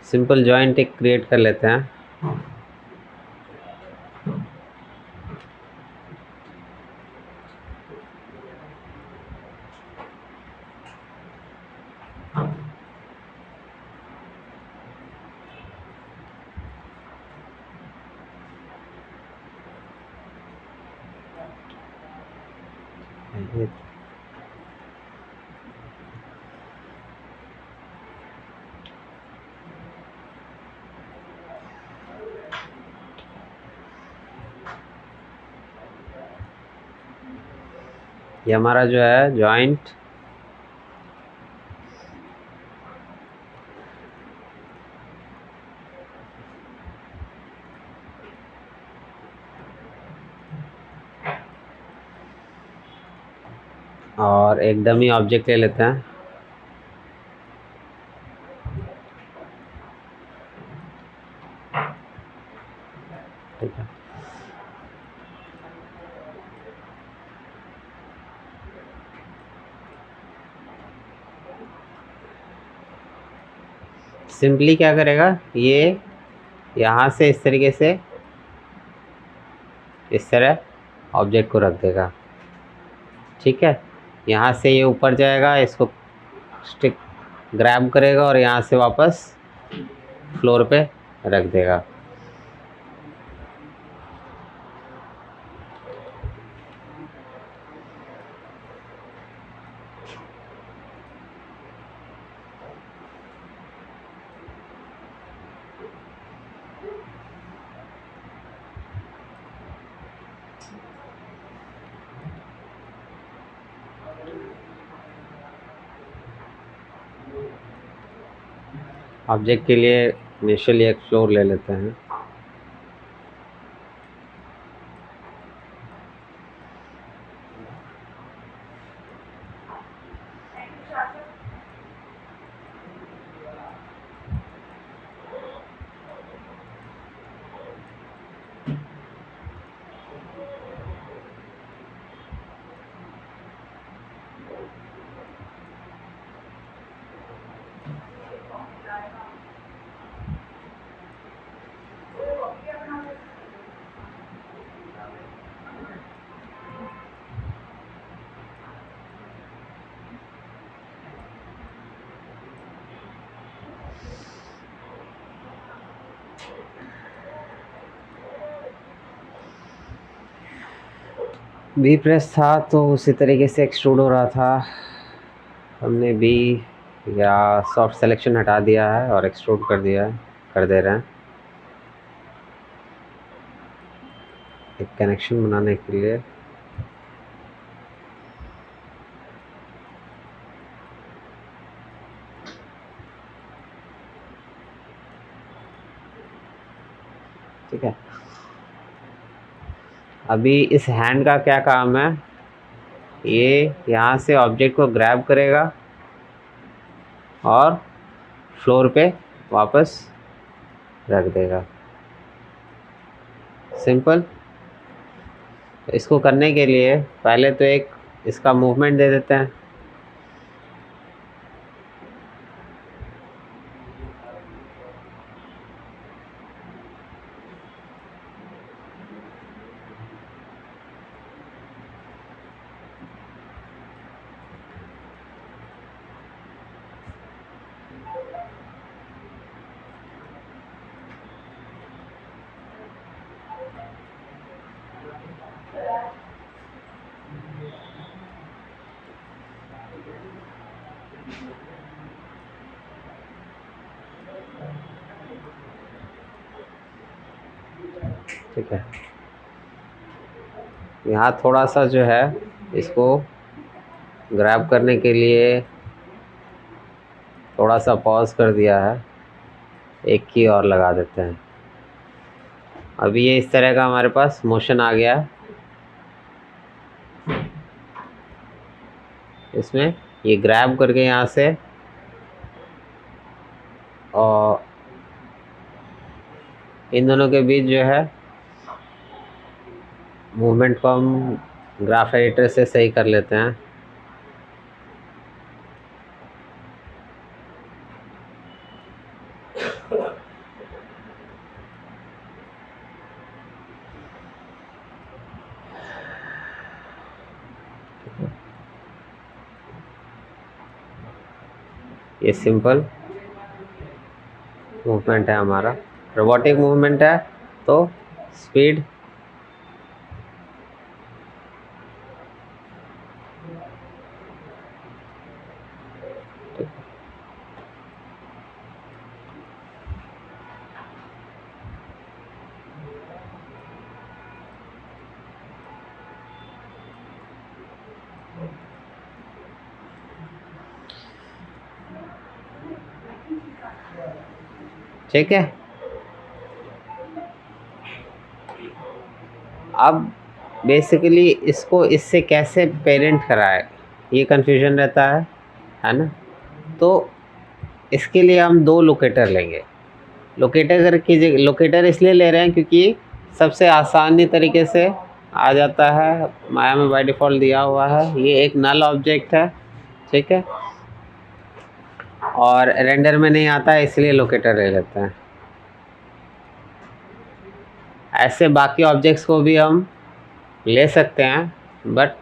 Simple joint एक create कर लेते हैं। ये हमारा जो है जॉइंट और एक डमी ऑब्जेक्ट ले लेते हैं। ठीक है, सिंपली क्या करेगा, ये यहाँ से इस तरीके से इस तरह ऑब्जेक्ट को रख देगा। ठीक है, यहाँ से ये ऊपर जाएगा, इसको स्टिक ग्रैब करेगा और यहाँ से वापस फ्लोर पे रख देगा। ऑब्जेक्ट के लिए इनिशियली एक फ्लोर ले लेते हैं। बी प्रेस था तो उसी तरीके से एक्सट्रूड हो रहा था। हमने बी या सॉफ्ट सिलेक्शन हटा दिया है और एक्सट्रूड कर दिया है, कर दे रहे हैं एक कनेक्शन बनाने के लिए। ठीक है, अभी इस हैंड का क्या काम है, ये यहाँ से ऑब्जेक्ट को ग्रैब करेगा और फ्लोर पे वापस रख देगा। सिंपल। इसको करने के लिए पहले तो एक इसका मूवमेंट दे देते हैं। ठीक है, यहाँ थोड़ा सा जो है इसको ग्रैब करने के लिए थोड़ा सा पॉज कर दिया है, एक की और लगा देते हैं। अभी ये इस तरह का हमारे पास मोशन आ गया है। इसमें ये ग्रैब करके यहाँ से और इन दोनों के बीच जो है मूवमेंट को हम ग्राफ एडिटर से सही कर लेते हैं। ये सिंपल मूवमेंट है हमारा, रोबोटिक मूवमेंट है, तो स्पीड ठीक है। अब बेसिकली इसको इससे कैसे पेरेंट कराए, ये कन्फ्यूजन रहता है ना। तो इसके लिए हम दो लोकेटर लेंगे। लोकेटर की जगह, लोकेटर इसलिए ले रहे हैं क्योंकि सबसे आसानी तरीके से आ जाता है, माया में बाय डिफ़ॉल्ट दिया हुआ है। ये एक नल ऑब्जेक्ट है, ठीक है, और रेंडर में नहीं आता है, इसलिए लोकेटर ले लेते हैं। ऐसे बाकी ऑब्जेक्ट्स को भी हम ले सकते हैं, बट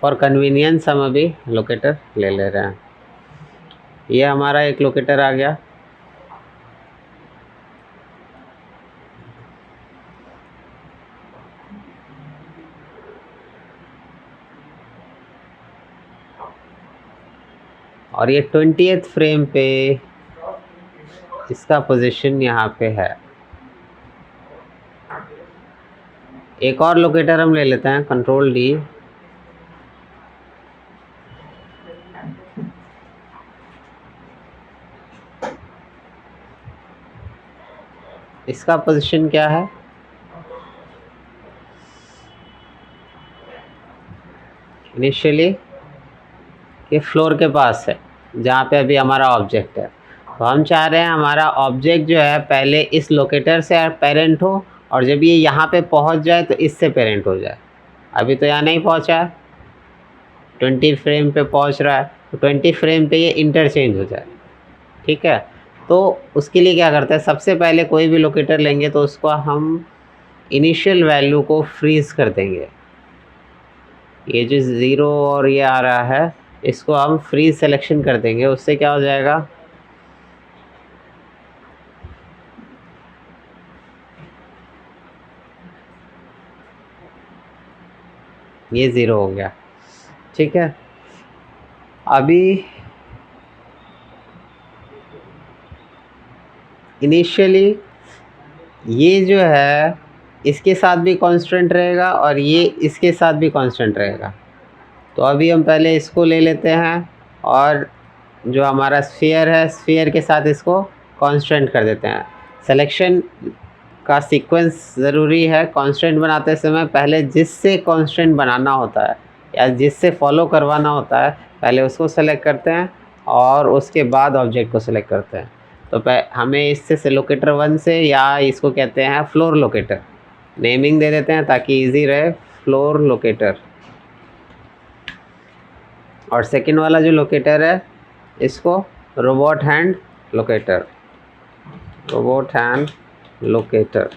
फॉर कन्वीनियंस हम अभी लोकेटर ले ले रहे हैं। ये हमारा एक लोकेटर आ गया। और ये 20th फ्रेम पे इसका पोजीशन यहाँ पे है। एक और लोकेटर हम ले लेते हैं, कंट्रोल डी। इसका पोजीशन क्या है, इनिशियली ये फ्लोर के पास है, जहाँ पे अभी हमारा ऑब्जेक्ट है। तो हम चाह रहे हैं हमारा ऑब्जेक्ट जो है पहले इस लोकेटर से पेरेंट हो, और जब ये यहाँ पे पहुँच जाए तो इससे पेरेंट हो जाए। अभी तो यहाँ नहीं पहुँचा है, 20 फ्रेम पे पहुँच रहा है, तो 20 फ्रेम पे ये इंटरचेंज हो जाए, ठीक है। तो उसके लिए क्या करते हैं, सबसे पहले कोई भी लोकेटर लेंगे तो उसको हम इनिशियल वैल्यू को फ्रीज़ कर देंगे। ये जो 0 और ये आ रहा है, इसको हम फ्रीज सिलेक्शन कर देंगे। उससे क्या हो जाएगा, ये 0 हो गया, ठीक है। अभी इनिशियली ये जो है इसके साथ भी कांस्टेंट रहेगा और ये इसके साथ भी कांस्टेंट रहेगा। तो अभी हम पहले इसको ले लेते हैं, और जो हमारा स्फीयर है, स्फीयर के साथ इसको कांस्टेंट कर देते हैं। सिलेक्शन का सीक्वेंस ज़रूरी है। कांस्टेंट बनाते समय पहले जिससे कांस्टेंट बनाना होता है या जिससे फॉलो करवाना होता है, पहले उसको सेलेक्ट करते हैं और उसके बाद ऑब्जेक्ट को सेलेक्ट करते हैं। तो हमें इससे लोकेटर 1 से, या इसको कहते हैं फ्लोर लोकेटर, नेमिंग दे देते हैं ताकि इजी रहे, फ्लोर लोकेटर। और सेकंड वाला जो लोकेटर है इसको robot hand locator, robot hand locator.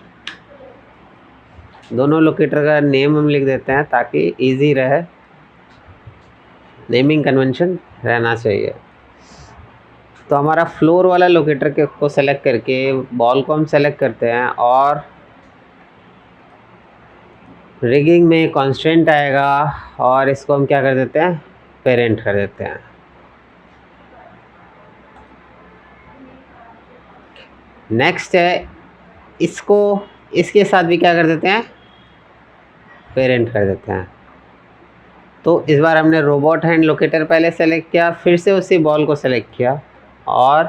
दोनों लोकेटर का नेम हम लिख देते हैं ताकि इजी रहे, नेमिंग कन्वेंशन रहना चाहिए। तो हमारा फ्लोर वाला लोकेटर को सेलेक्ट करके बॉल को हम सेलेक्ट करते हैं, और रिगिंग में कांस्टेंट आएगा और इसको हम क्या कर देते हैं, पेरेंट कर देते हैं। नेक्स्ट है, इसको इसके साथ भी क्या कर देते हैं, पेरेंट कर देते हैं। तो इस बार हमने रोबोट हैंड लोकेटर पहले सेलेक्ट किया, फिर से उसी बॉल को सेलेक्ट किया और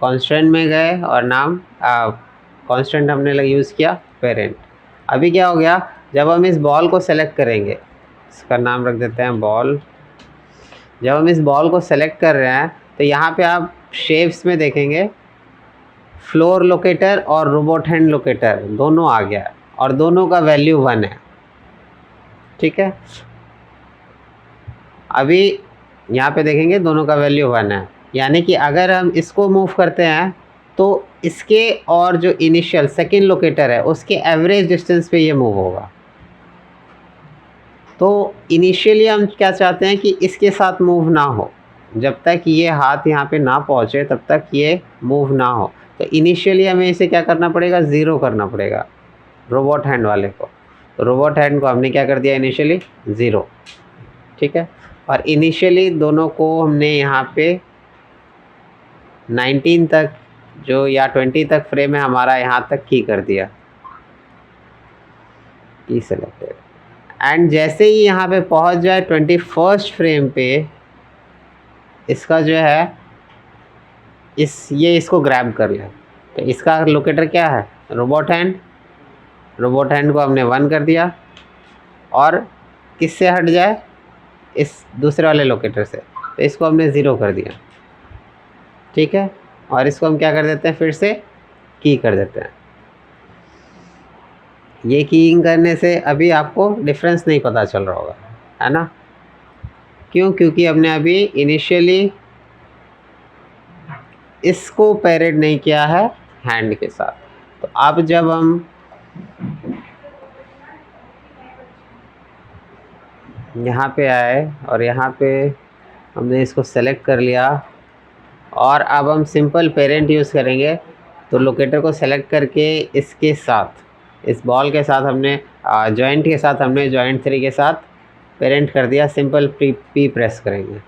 कांस्टेंट में गए और नाम कांस्टेंट हमने यूज़ किया पेरेंट। अभी क्या हो गया, जब हम इस बॉल को सेलेक्ट करेंगे, इसका नाम रख देते हैं बॉल। जब हम इस बॉल को सेलेक्ट कर रहे हैं तो यहाँ पे आप शेप्स में देखेंगे फ्लोर लोकेटर और रोबोट हैंड लोकेटर दोनों आ गया, और दोनों का वैल्यू 1 है, ठीक है। अभी यहाँ पे देखेंगे दोनों का वैल्यू 1 है, यानी कि अगर हम इसको मूव करते हैं तो इसके और जो इनिशियल सेकंड लोकेटर है उसके एवरेज डिस्टेंस पे ये मूव होगा। तो इनिशियली हम क्या चाहते हैं कि इसके साथ मूव ना हो, जब तक ये हाथ यहाँ पे ना पहुँचे तब तक ये मूव ना हो। तो इनिशियली हमें इसे क्या करना पड़ेगा, ज़ीरो करना पड़ेगा रोबोट हैंड वाले को। तो रोबोट हैंड को हमने क्या कर दिया इनिशियली, ज़ीरो। ठीक है, और इनिशियली दोनों को हमने यहाँ पे 19 तक जो या 20 तक फ्रेम है हमारा, यहाँ तक की कर दिया, की सेलेक्टेड। एंड जैसे ही यहाँ पे पहुँच जाए 21st फ्रेम पे, इसका जो है ये इसको ग्रैब कर ले। तो इसका लोकेटर क्या है, रोबोट हैंड। रोबोट हैंड को हमने 1 कर दिया, और किससे हट जाए, इस दूसरे वाले लोकेटर से, तो इसको हमने 0 कर दिया। ठीक है, और इसको हम क्या कर देते हैं, फिर से की कर देते हैं। ये कीइंग करने से अभी आपको डिफरेंस नहीं पता चल रहा होगा, है ना। क्यों, क्योंकि हमने अभी इनिशियली इसको पैरेड नहीं किया है हैंड के साथ। तो अब जब हम यहाँ पे आए और यहाँ पे हमने इसको सेलेक्ट कर लिया, और अब हम सिंपल पेरेंट यूज़ करेंगे। तो लोकेटर को सेलेक्ट करके इसके साथ, इस बॉल के साथ हमने जॉइंट के साथ, हमने जॉइंट 3 के साथ पेरेंट कर दिया। सिंपल पी प्रेस करेंगे।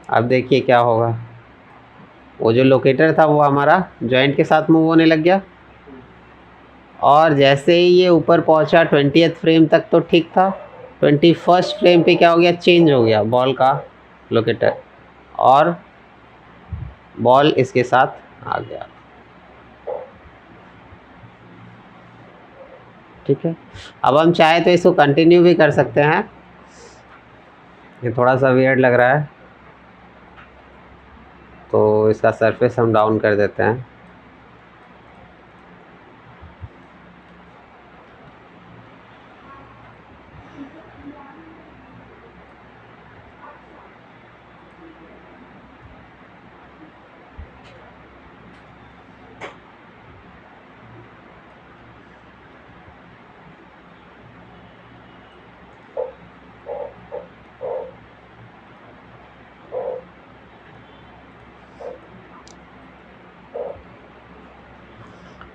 अब देखिए क्या होगा, वो जो लोकेटर था वो हमारा जॉइंट के साथ मूव होने लग गया, और जैसे ही ये ऊपर पहुंचा 20th फ्रेम तक तो ठीक था। 21st फ्रेम पे क्या हो गया, चेंज हो गया बॉल का लोकेटर, और बॉल इसके साथ आ गया। ठीक है, अब हम चाहे तो इसको कंटिन्यू भी कर सकते हैं। ये थोड़ा सा वियर्ड लग रहा है, तो इसका सरफेस हम डाउन कर देते हैं।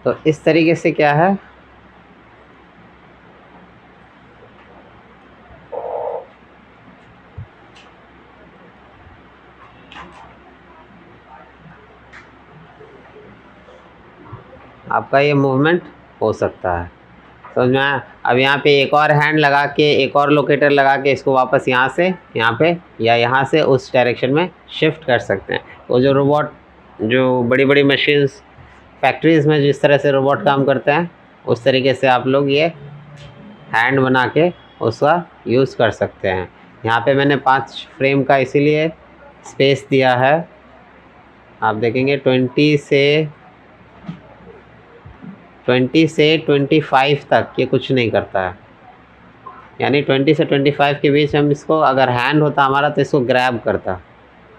तो इस तरीके से क्या है, आपका ये मूवमेंट हो सकता है, समझ में आया। अब यहाँ पे एक और हैंड लगा के, एक और लोकेटर लगा के इसको वापस यहाँ से यहाँ पे या यहाँ से उस डायरेक्शन में शिफ्ट कर सकते हैं। वो जो रोबोट, जो बड़ी बड़ी मशीन्स फैक्ट्रीज़ में जिस तरह से रोबोट काम करते हैं, उस तरीके से आप लोग ये हैंड बना के उसका यूज़ कर सकते हैं। यहाँ पे मैंने 5 फ्रेम का इसीलिए स्पेस दिया है। आप देखेंगे 20 से 25 तक ये कुछ नहीं करता है, यानी 20 से 25 के बीच हम इसको, अगर हैंड होता हमारा तो इसको ग्रैब करता,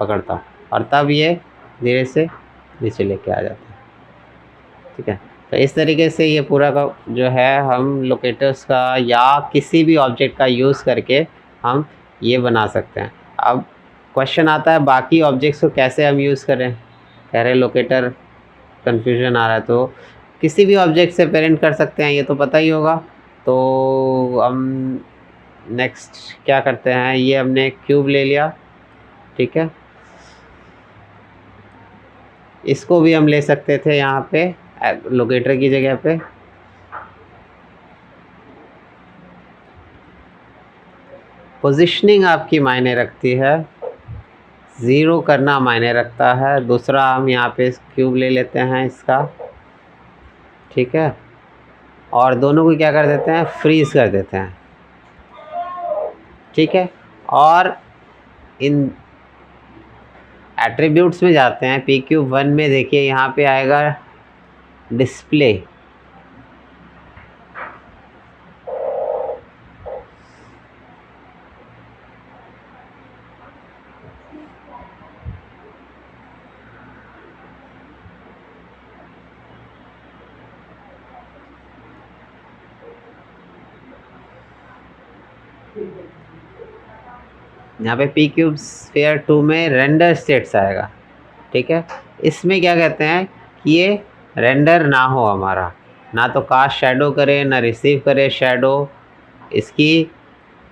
पकड़ता, और तब ये धीरे से नीचे लेके आ जाता। ठीक है, तो इस तरीके से ये पूरा का जो है हम लोकेटर्स का या किसी भी ऑब्जेक्ट का यूज़ करके हम ये बना सकते हैं। अब क्वेश्चन आता है बाकी ऑब्जेक्ट्स को कैसे हम यूज़ करें, कह रहे लोकेटर कन्फ्यूजन आ रहा है। तो किसी भी ऑब्जेक्ट से पेरेंट कर सकते हैं, ये तो पता ही होगा। तो हम नेक्स्ट क्या करते हैं, ये हमने क्यूब ले लिया। ठीक है, इसको भी हम ले सकते थे यहाँ पे लोकेटर की जगह पे। पोजीशनिंग आपकी मायने रखती है, ज़ीरो करना मायने रखता है। दूसरा हम यहाँ पे क्यूब ले लेते हैं इसका, ठीक है, और दोनों को क्या कर देते हैं, फ्रीज कर देते हैं। ठीक है, और इन एट्रीब्यूट्स में जाते हैं। PQ1 में देखिए यहाँ पे आएगा डिस्प्ले। यहाँ पे पी क्यूब स्फीयर 2 में रेंडर स्टेट्स आएगा, ठीक है। इसमें क्या कहते हैं कि ये रेंडर ना हो हमारा, ना तो कास्ट शैडो करे ना रिसीव करे शैडो, इसकी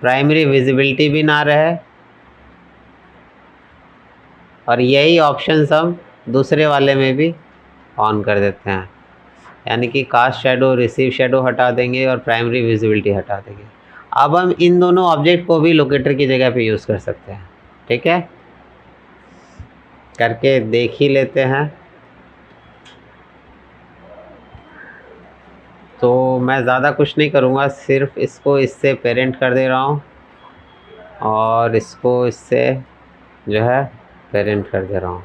प्राइमरी विजिबिलिटी भी ना रहे, और यही ऑप्शंस हम दूसरे वाले में भी ऑन कर देते हैं, यानी कि कास्ट शैडो रिसीव शैडो हटा देंगे और प्राइमरी विजिबिलिटी हटा देंगे। अब हम इन दोनों ऑब्जेक्ट को भी लोकेटर की जगह पे यूज़ कर सकते हैं, ठीक है। करके देख ही लेते हैं। तो मैं ज़्यादा कुछ नहीं करूँगा, सिर्फ इसको इससे पेरेंट कर दे रहा हूँ और इसको इससे जो है पेरेंट कर दे रहा हूँ,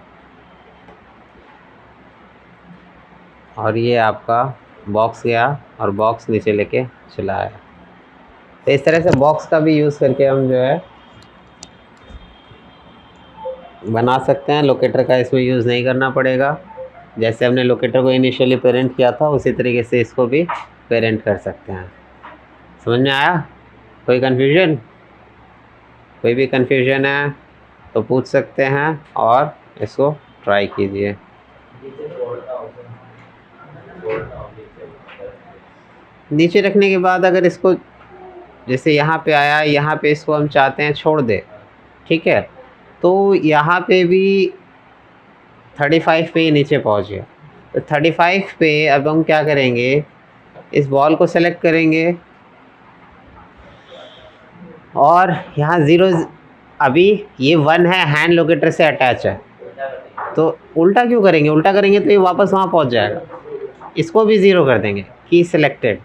और ये आपका बॉक्स गया और बॉक्स नीचे लेके चला आया। तो इस तरह से बॉक्स का भी यूज़ करके हम जो है बना सकते हैं। लोकेटर का इसमें यूज़ नहीं करना पड़ेगा, जैसे हमने लोकेटर को इनिशियली पेरेंट किया था उसी तरीके से इसको भी पेरेंट कर सकते हैं। समझ में आया? कोई कन्फ्यूजन? कोई भी कन्फ्यूजन है तो पूछ सकते हैं और इसको ट्राई कीजिए। नीचे रखने के बाद अगर इसको जैसे यहाँ पे आया, यहाँ पे इसको हम चाहते हैं छोड़ दे, ठीक है, तो यहाँ पे भी 35 पे ही नीचे पहुँच गया। तो 35 पे अब हम क्या करेंगे, इस बॉल को सेलेक्ट करेंगे और यहाँ 0, अभी ये 1 है, हैंड लोकेटर से अटैच है, तो उल्टा क्यों करेंगे? उल्टा करेंगे तो ये वापस वहाँ पहुँच जाएगा। इसको भी 0 कर देंगे, की सिलेक्टेड,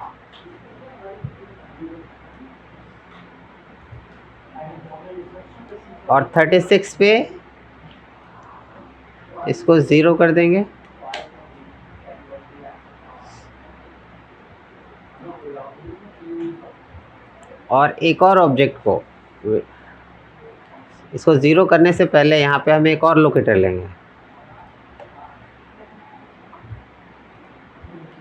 और 36 पे इसको 0 कर देंगे, और एक और ऑब्जेक्ट को इसको 0 करने से पहले यहाँ पे हम एक और लोकेटर लेंगे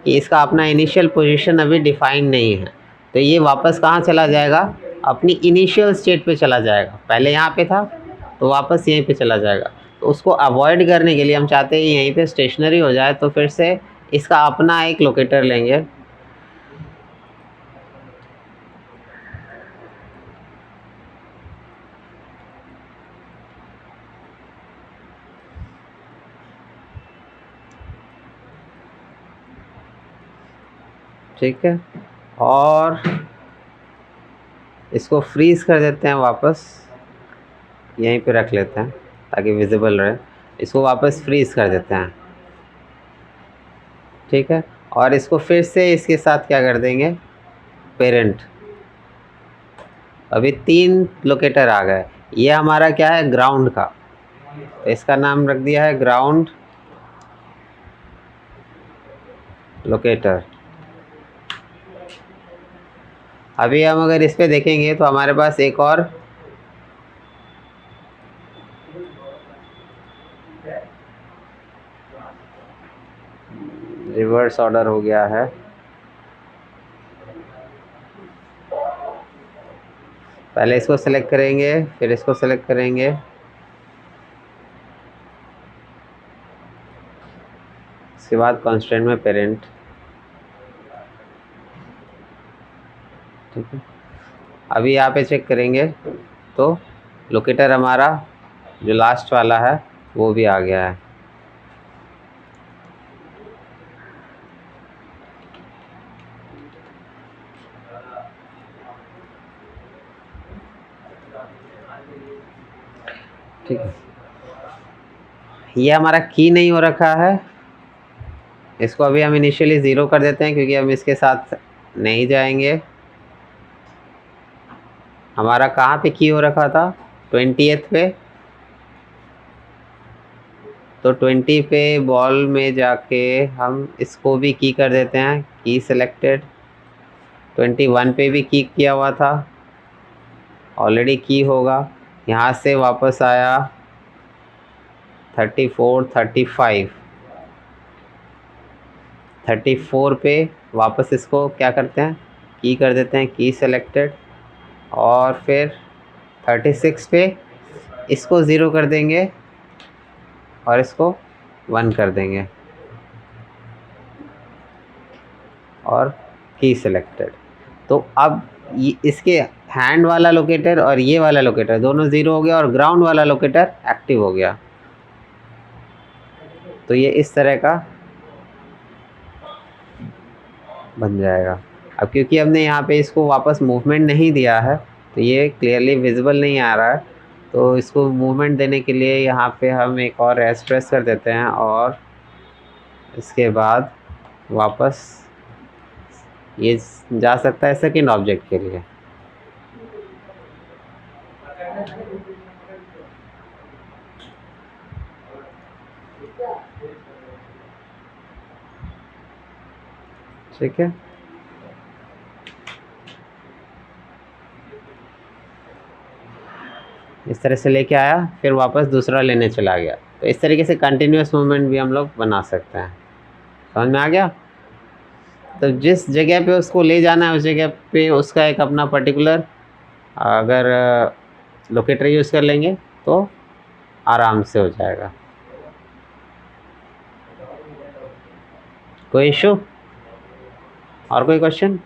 कि इसका अपना इनिशियल पोजीशन अभी डिफाइन नहीं है, तो ये वापस कहाँ चला जाएगा? अपनी इनिशियल स्टेट पे चला जाएगा। पहले यहाँ पे था तो वापस यहीं पे चला जाएगा। तो उसको अवॉइड करने के लिए हम चाहते हैं यहीं पे स्टेशनरी हो जाए, तो फिर से इसका अपना एक लोकेटर लेंगे। ठीक है, और इसको फ्रीज़ कर देते हैं, वापस यहीं पे रख लेते हैं ताकि विजिबल रहे। इसको वापस फ्रीज़ कर देते हैं, ठीक है, और इसको फिर से इसके साथ क्या कर देंगे, पेरेंट। अभी 3 लोकेटर आ गए। ये हमारा क्या है, ग्राउंड का, तो इसका नाम रख दिया है ग्राउंड लोकेटर। अभी हम अगर इस पे देखेंगे तो हमारे पास एक और रिवर्स ऑर्डर हो गया है। पहले इसको सेलेक्ट करेंगे, फिर इसको सेलेक्ट करेंगे, उसके बाद कंस्ट्रेंट में पेरेंट, ठीक है। अभी यहाँ पे चेक करेंगे तो लोकेटर हमारा जो लास्ट वाला है वो भी आ गया है। ठीक है, ये हमारा की नहीं हो रखा है, इसको अभी हम इनिशियली 0 कर देते हैं क्योंकि हम इसके साथ नहीं जाएंगे। हमारा कहाँ पे की हो रखा था, 20th पे, तो 20 पे बॉल में जाके हम इसको भी की कर देते हैं, की सिलेक्टेड। 21 पे भी की किया हुआ था, ऑलरेडी की होगा। यहाँ से वापस आया 34, 34 पे वापस इसको क्या करते हैं, की कर देते हैं, की सिलेक्टेड, और फिर 36 पे इसको 0 कर देंगे और इसको 1 कर देंगे और की सिलेक्टेड। तो अब ये इसके हैंड वाला लोकेटर और ये वाला लोकेटर दोनों 0 हो गया और ग्राउंड वाला लोकेटर एक्टिव हो गया। तो ये इस तरह का बन जाएगा। अब क्योंकि हमने यहाँ पे इसको वापस मूवमेंट नहीं दिया है तो ये क्लियरली विजिबल नहीं आ रहा है, तो इसको मूवमेंट देने के लिए यहाँ पे हम एक और एस प्रेस कर देते हैं और इसके बाद वापस ये जा सकता है सेकेंड ऑब्जेक्ट के लिए। ठीक है, इस तरह से लेके आया, फिर वापस दूसरा लेने चला गया। तो इस तरीके से कंटिन्यूस मूवमेंट भी हम लोग बना सकते हैं। समझ में आ गया? तो जिस जगह पे उसको ले जाना है उस जगह पे उसका एक अपना पर्टिकुलर अगर लोकेटर यूज़ कर लेंगे तो आराम से हो जाएगा। कोई इशू और कोई क्वेश्चन?